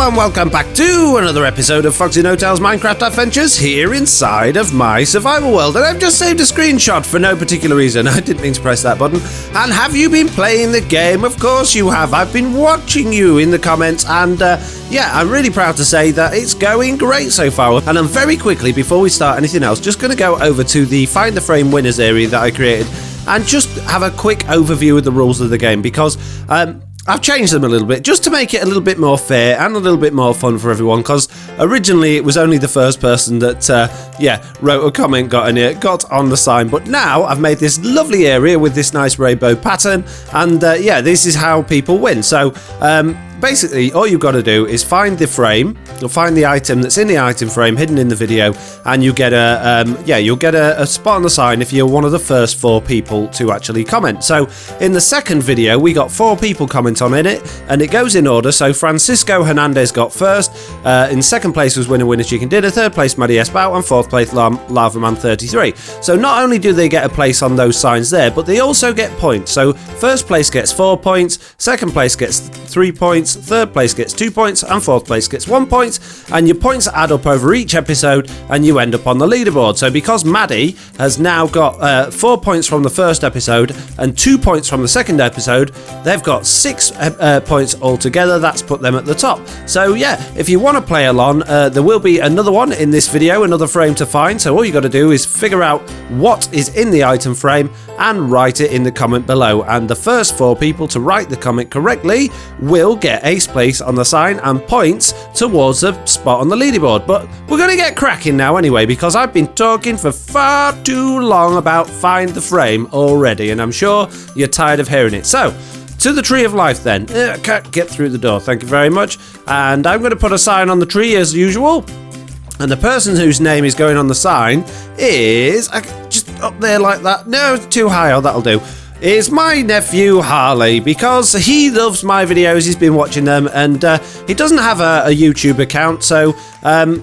and welcome back to another episode of FoxyNoTail's Minecraft Adventures here inside of my survival world. And I've just saved a screenshot for no particular reason. I didn't mean to press that button. And have you been playing the game? Of course you have. I've been watching you in the comments and yeah, I'm really proud to say that it's going great so far. And I'm very quickly, before we start anything else, just going to go over to the Find the Frame Winners area that I created and just have a quick overview of the rules of the game because I've changed them a little bit just to make it a little bit more fair and a little bit more fun for everyone, because originally it was only the first person that wrote a comment got on the sign, but now I've made this lovely area with this nice rainbow pattern, and this is how people win. So basically all you've got to do is find the frame, you'll find the item that's in the item frame hidden in the video, and you get you'll get a spot on the sign if you're one of the first 4 people to actually comment. So in the second video we got 4 people comment on it, and it goes in order. So Francisco Hernandez got first, in second place was Winner Chicken Dinner, third place Maddie Espout, and fourth place Lava Man 33. So not only do they get a place on those signs there, but they also get points. So first place gets 4 points, second place gets 3 points, third place gets 2 points, and fourth place gets 1 point, and your points add up over each episode and you end up on the leaderboard. So because Maddie has now got 4 points from the first episode and 2 points from the second episode, they've got 6 points altogether. That's put them at the top. So yeah, if you want to play along, there will be another one in this video, another frame to find. So all you got to do is figure out what is in the item frame and write it in the comment below, and the first 4 people to write the comment correctly will get a place on the sign and points towards a spot on the leaderboard. But we're going to get cracking now anyway, because I've been talking for far too long about Find the Frame already, and I'm sure you're tired of hearing it. So to the Tree of Life then. I can't get through the door, thank you very much. And I'm going to put a sign on the tree as usual. And the person whose name is going on the sign is just up there like that. No, it's too high. Oh, that'll do. Is my nephew Harley, because he loves my videos, he's been watching them, and he doesn't have a YouTube account, so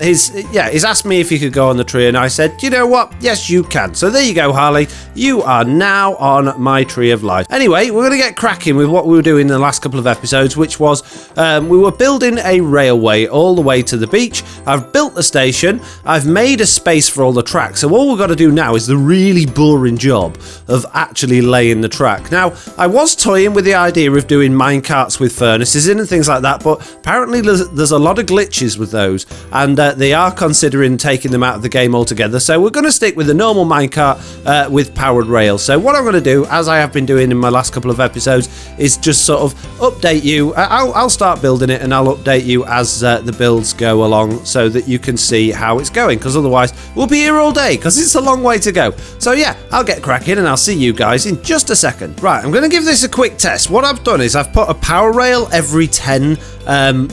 he's asked me if he could go on the tree, and I said, you know what, yes you can. So there you go, Harley, you are now on my Tree of Life. Anyway, we're going to get cracking with what we were doing in the last couple of episodes, which was we were building a railway all the way to the beach. I've built the station, I've made a space for all the tracks, so all we've got to do now is the really boring job of actually laying the track. Now, I was toying with the idea of doing minecarts with furnaces in and things like that, but apparently there's a lot of glitches with those, and they are considering taking them out of the game altogether. So we're going to stick with the normal minecart with powered rails. So what I'm going to do, as I have been doing in my last couple of episodes, is just sort of update you. I'll start building it and I'll update you as the builds go along, so that you can see how it's going, because otherwise we'll be here all day, because it's a long way to go. So yeah, I'll get cracking and I'll see you guys in just a second. Right, I'm going to give this a quick test. What I've done is I've put a power rail every 10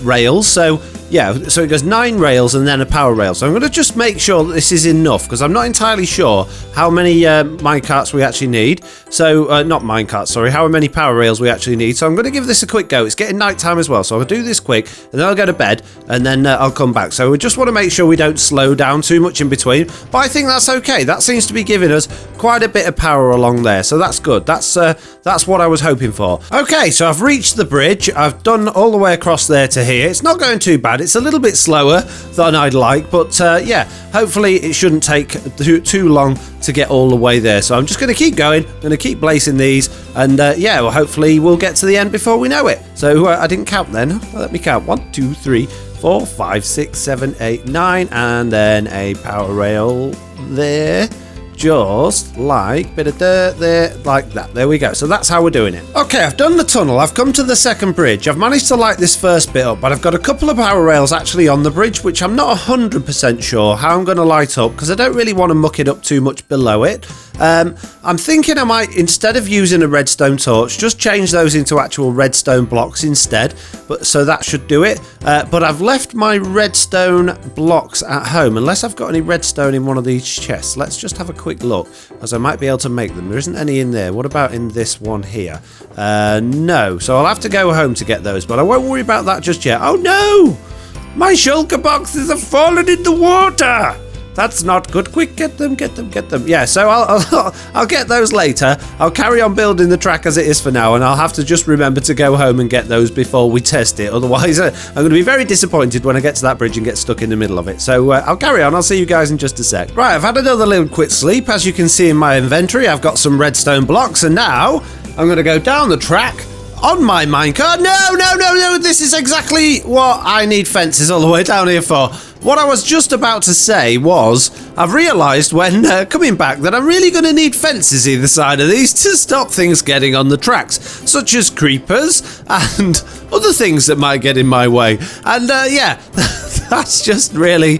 rails. So yeah, so it goes 9 rails and then a power rail. So I'm going to just make sure that this is enough, because I'm not entirely sure how many minecarts we actually need. So not minecarts, sorry, how many power rails we actually need. So I'm going to give this a quick go. It's getting night time as well, so I'll do this quick and then I'll go to bed and then I'll come back. So we just want to make sure we don't slow down too much in between, but I think that's okay. That seems to be giving us quite a bit of power along there, so that's good. That's what I was hoping for. Okay, so I've reached the bridge. I've done all the way across there to here. It's not going too bad. It's a little bit slower than I'd like, but yeah, hopefully it shouldn't take too long to get all the way there. So I'm just going to keep going. I'm going to keep placing these, and yeah, well, hopefully we'll get to the end before we know it. So I didn't count then. Let me count. 1, 2, 3, 4, 5, 6, 7, 8, 9, and then a power rail there. Just like bit of dirt there, like that. There we go. So that's how we're doing it. Okay, I've done the tunnel. I've come to the second bridge. I've managed to light this first bit up, but I've got a couple of power rails actually on the bridge, which I'm not 100% sure how I'm going to light up, because I don't really want to muck it up too much below it. I'm thinking I might, instead of using a redstone torch, just change those into actual redstone blocks instead. But so that should do it. But I've left my redstone blocks at home, unless I've got any redstone in one of these chests. Let's just have a quick look, as I might be able to make them. There isn't any in there. What about in this one here? No. So I'll have to go home to get those, but I won't worry about that just yet. Oh no! My shulker boxes have fallen in the water! That's not good. Quick, get them. Yeah, so I'll get those later. I'll carry on building the track as it is for now, and I'll have to just remember to go home and get those before we test it. Otherwise, I'm going to be very disappointed when I get to that bridge and get stuck in the middle of it. So I'll carry on. I'll see you guys in just a sec. Right, I've had another little quick sleep. As you can see in my inventory, I've got some redstone blocks, and now I'm going to go down the track on my minecart. No, this is exactly what I need fences all the way down here for. What I was just about to say was, I've realised when coming back that I'm really going to need fences either side of these to stop things getting on the tracks, such as creepers and other things that might get in my way. And yeah, that's just really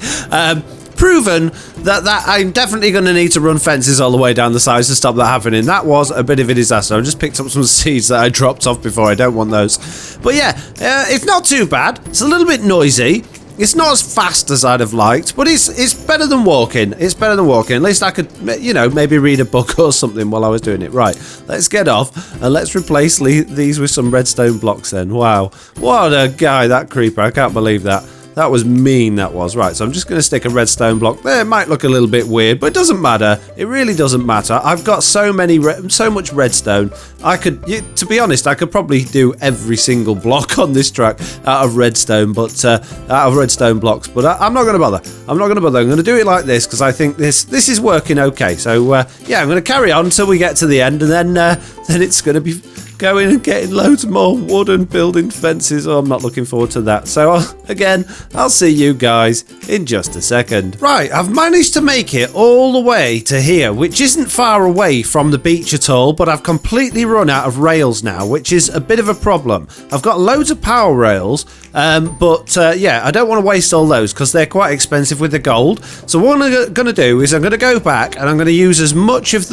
proven that I'm definitely going to need to run fences all the way down the sides to stop that happening. That was a bit of a disaster. I just picked up some seeds that I dropped off before. I don't want those. But yeah, it's not too bad. It's a little bit noisy. It's not as fast as I'd have liked, but it's better than walking. It's better than walking. At least I could, you know, maybe read a book or something while I was doing it. Right, let's get off and let's replace these with some redstone blocks then. Wow, what a guy, that creeper. I can't believe that. That was mean, that was. Right, so I'm just going to stick a redstone block there. It might look a little bit weird, but it doesn't matter. It really doesn't matter. I've got so much redstone. To be honest, I could probably do every single block on this track out of redstone, but out of redstone blocks. But I'm not going to bother. I'm not going to bother. I'm going to do it like this because I think this is working okay. So yeah, I'm going to carry on until we get to the end, and then it's going to be going and getting loads more wood and building fences. Oh, I'm not looking forward to that. So again, I'll see you guys in just a second. Right, I've managed to make it all the way to here, which isn't far away from the beach at all, but I've completely run out of rails now, which is a bit of a problem. I've got loads of power rails, but yeah, I don't want to waste all those because they're quite expensive with the gold. So what I'm going to do is I'm going to go back and I'm going to use as much of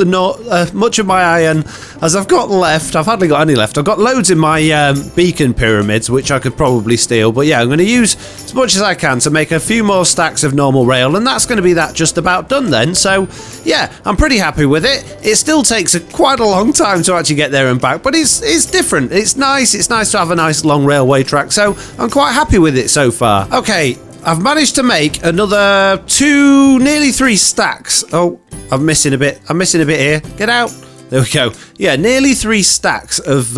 much of my iron as I've got left. I've hardly got any left. I've got loads in my beacon pyramids, which I could probably steal, but yeah, I'm going to use as much as I can to make a few more stacks of normal rail, and that's going to be that just about done then. So yeah, I'm pretty happy with it. It still takes quite a long time to actually get there and back, but it's different. It's nice to have a nice long railway track, so I'm quite happy with it so far. Okay, I've managed to make another nearly 3 stacks. Oh, I'm missing a bit here. Get out. There we go. Yeah, nearly 3 stacks of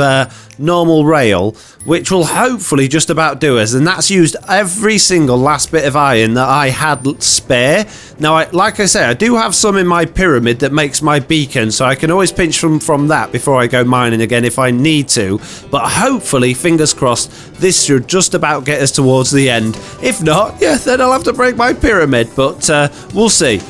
normal rail, which will hopefully just about do us, and that's used every single last bit of iron that I had spare. Now, like I say, I do have some in my pyramid that makes my beacon, so I can always pinch from that before I go mining again if I need to, but hopefully, fingers crossed, this should just about get us towards the end. If not, yeah, then I'll have to break my pyramid, but we'll see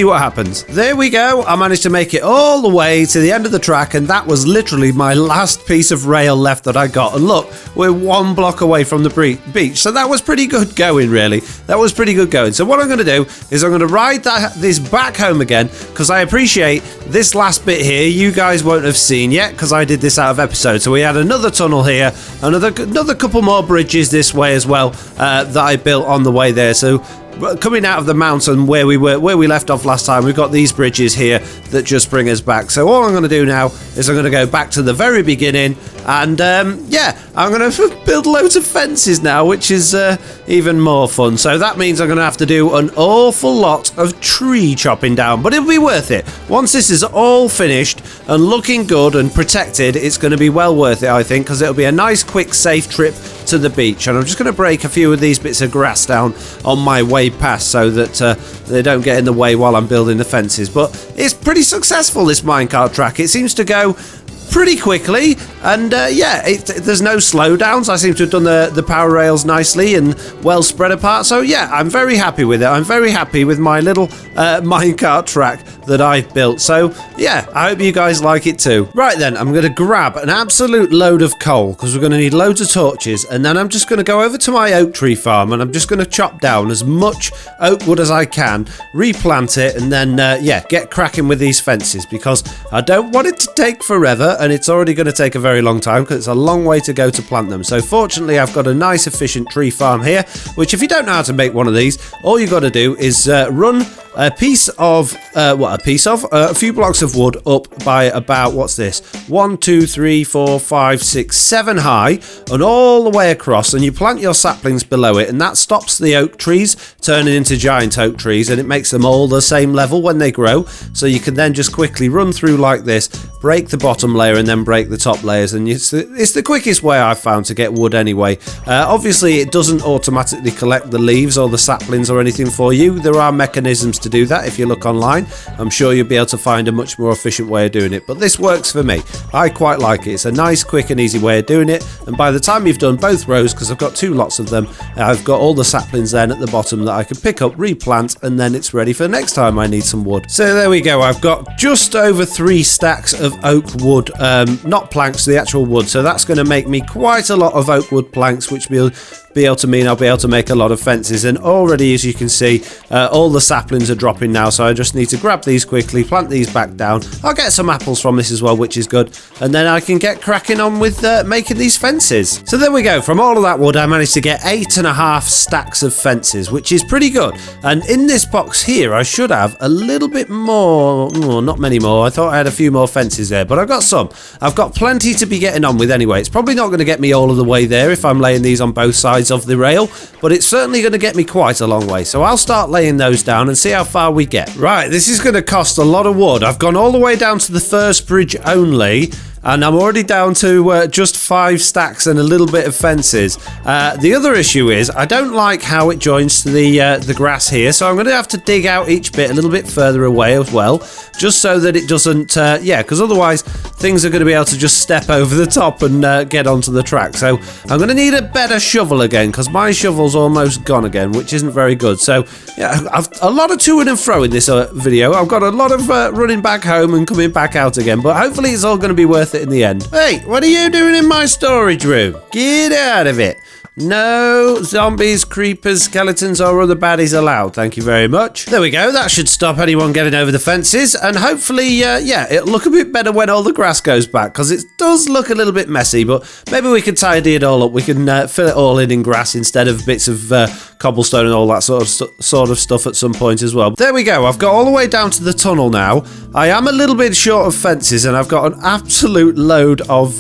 what happens. There we go. I managed to make it all the way to the end of the track, and that was literally my last piece of rail left that I got. And look, we're 1 block away from the beach, so that was pretty good going, really. That was pretty good going. So what I'm going to do is I'm going to ride this back home again, because I appreciate this last bit here you guys won't have seen yet, because I did this out of episode. So we had another tunnel here, another couple more bridges this way as well that I built on the way there. So coming out of the mountain where we left off last time, we've got these bridges here that just bring us back. So all I'm going to do now is I'm going to go back to the very beginning, and yeah, I'm going to build loads of fences now, which is even more fun. So that means I'm going to have to do an awful lot of tree chopping down, but it'll be worth it. Once this is all finished and looking good and protected, it's going to be well worth it, I think, because it'll be a nice, quick, safe trip to the beach. And I'm just going to break a few of these bits of grass down on my way past so that they don't get in the way while I'm building the fences. But it's pretty successful, this minecart track. It seems to go pretty quickly, and yeah, there's no slowdowns. I seem to have done the power rails nicely and well spread apart, so yeah, I'm very happy with it. I'm very happy with my little minecart track that I've built, so yeah, I hope you guys like it too. Right then, I'm going to grab an absolute load of coal, because we're going to need loads of torches, and then I'm just going to go over to my oak tree farm, and I'm just going to chop down as much oak wood as I can, replant it, and then yeah, get cracking with these fences, because I don't want it to take forever. and it's already going to take a very long time because it's a long way to go to plant them. So fortunately, I've got a nice efficient tree farm here, which if you don't know how to make one of these, all you got to do is run a few blocks of wood up by about, what's this, 1, 2, 3, 4, 5, 6, 7 high, and all the way across, and you plant your saplings below it, and that stops the oak trees turning into giant oak trees, and it makes them all the same level when they grow. So you can then just quickly run through like this, break the bottom layer and then break the top layers, and it's the quickest way I've found to get wood anyway. Obviously it doesn't automatically collect the leaves or the saplings or anything for you. There are mechanisms to do that. If you look online, I'm sure you'll be able to find a much more efficient way of doing it, but this works for me. I quite like it. It's a nice, quick and easy way of doing it, and by the time you've done both rows, because I've got 2 lots of them, I've got all the saplings then at the bottom that I can pick up, replant, and then it's ready for next time I need some wood. So there we go. I've got just over 3 stacks of oak wood, not planks, the actual wood, so that's going to make me quite a lot of oak wood planks, which will be able to mean I'll be able to make a lot of fences. And already, as you can see, all the saplings are dropping now, so I just need to grab these quickly, plant these back down. I'll get some apples from this as well, which is good, and then I can get cracking on with making these fences. So there we go. From all of that wood, I managed to get 8.5 stacks of fences, which is pretty good. And in this box here, I should have a little bit more. Oh, not many more. I thought I had a few more fences there, but I've got some. I've got plenty to be getting on with anyway. It's probably not going to get me all of the way there if I'm laying these on both sides of the rail, but it's certainly going to get me quite a long way. So I'll start laying those down and see how far we get. Right, this is going to cost a lot of wood. I've gone all the way down to the first bridge only, and I'm already down to just 5 stacks and a little bit of fences. The other issue is I don't like how it joins to the grass here, so I'm going to have to dig out each bit a little bit further away as well, just so that it doesn't, because otherwise things are going to be able to just step over the top and get onto the track. So I'm going to need a better shovel again, because my shovel's almost gone again, which isn't very good. So yeah, I've a lot of to and fro in this video. I've got a lot of running back home and coming back out again, but hopefully it's all going to be worth it in the end. Hey, what are you doing in my storage room? Get out of it. No zombies, creepers, skeletons or other baddies allowed. Thank you very much. There we go. That should stop anyone getting over the fences, and hopefully it'll look a bit better when all the grass goes back, because it does look a little bit messy, but maybe we can tidy it all up. We can fill it all in grass instead of bits of cobblestone and all that sort of stuff at some point as well. There we go. I've got all the way down to the tunnel now. I am a little bit short of fences, and I've got an absolute load of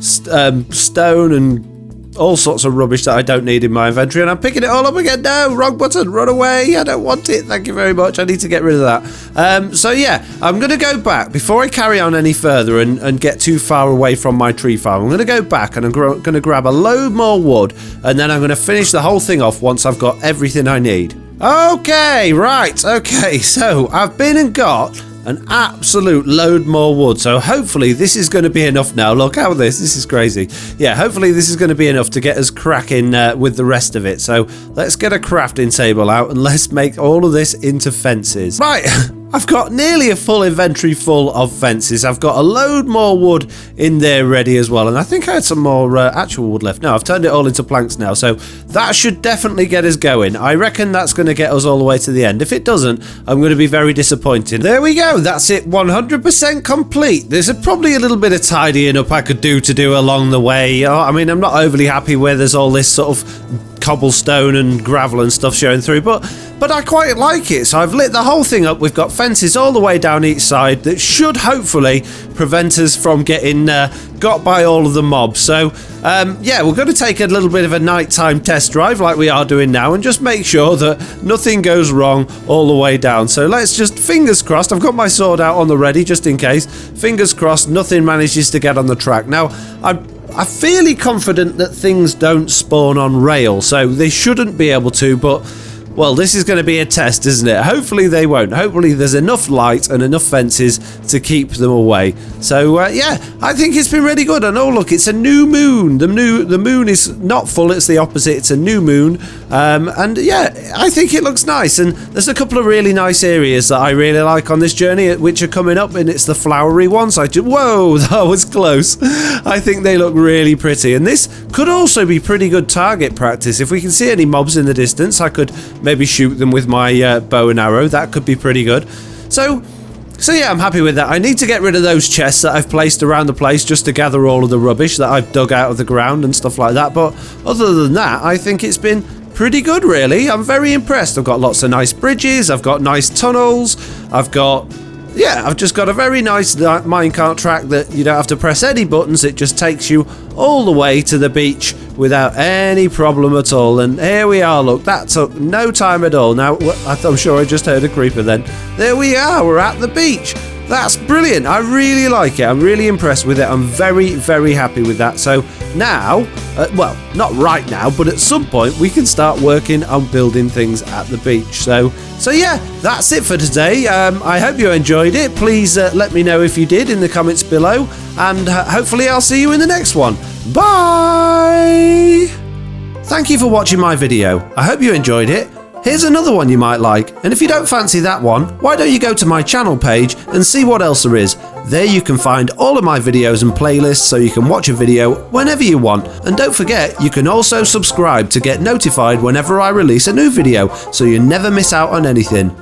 stone and all sorts of rubbish that I don't need in my inventory, and I'm picking it all up again. No, wrong button, run away. I don't want it. Thank you very much. I need to get rid of that. So yeah, I'm going to go back before I carry on any further and get too far away from my tree farm. I'm going to go back and I'm going to grab a load more wood, and then I'm going to finish the whole thing off once I've got everything I need. Okay, right. Okay, so I've been and got an absolute load more wood, so hopefully this is going to be enough now. Look how this is crazy. Yeah, hopefully this is going to be enough to get us cracking with the rest of it. So let's get a crafting table out and let's make all of this into fences. Right. I've got nearly a full inventory full of fences. I've got a load more wood in there ready as well, and I think I had some more actual wood left. No, I've turned it all into planks now, so that should definitely get us going. I reckon that's going to get us all the way to the end. If it doesn't, I'm going to be very disappointed. There we go. That's it. 100% complete. There's probably a little bit of tidying up I could do along the way. I mean, I'm not overly happy where there's all this sort of cobblestone and gravel and stuff showing through, but I quite like it. So I've lit the whole thing up. We've got fences all the way down each side that should hopefully prevent us from getting got by all of the mobs. So yeah, we're going to take a little bit of a nighttime test drive like we are doing now and just make sure that nothing goes wrong all the way down. So let's just, fingers crossed, I've got my sword out on the ready just in case. Fingers crossed nothing manages to get on the track. Now I'm fairly confident that things don't spawn on rail, so they shouldn't be able to, but well, this is going to be a test, isn't it? Hopefully they won't. Hopefully there's enough light and enough fences to keep them away. So yeah, I think it's been really good. And oh look, it's a new moon. The moon is not full, it's the opposite. It's a new moon. And yeah, I think it looks nice. And there's a couple of really nice areas that I really like on this journey, which are coming up, and it's the flowery ones. Whoa, that was close. I think they look really pretty. And this could also be pretty good target practice. If we can see any mobs in the distance, I could maybe shoot them with my bow and arrow. That could be pretty good. So So yeah, I'm happy with that. I need to get rid of those chests that I've placed around the place just to gather all of the rubbish that I've dug out of the ground and stuff like that. But other than that, I think it's been pretty good, really. I'm very impressed. I've got lots of nice bridges. I've got nice tunnels. I've just got a very nice minecart track that you don't have to press any buttons. It just takes you all the way to the beach without any problem at all. And here we are, look, that took no time at all. Now, I'm sure I just heard a creeper then. There we are, we're at the beach. That's brilliant. I really like it. I'm really impressed with it. I'm very, very happy with that. So now, well, not right now, but at some point we can start working on building things at the beach. So yeah, that's it for today. I hope you enjoyed it. Please let me know if you did in the comments below, and hopefully I'll see you in the next one. Bye! Thank you for watching my video. I hope you enjoyed it. Here's another one you might like, and if you don't fancy that one, why don't you go to my channel page and see what else there is. There you can find all of my videos and playlists so you can watch a video whenever you want. And don't forget, you can also subscribe to get notified whenever I release a new video so you never miss out on anything.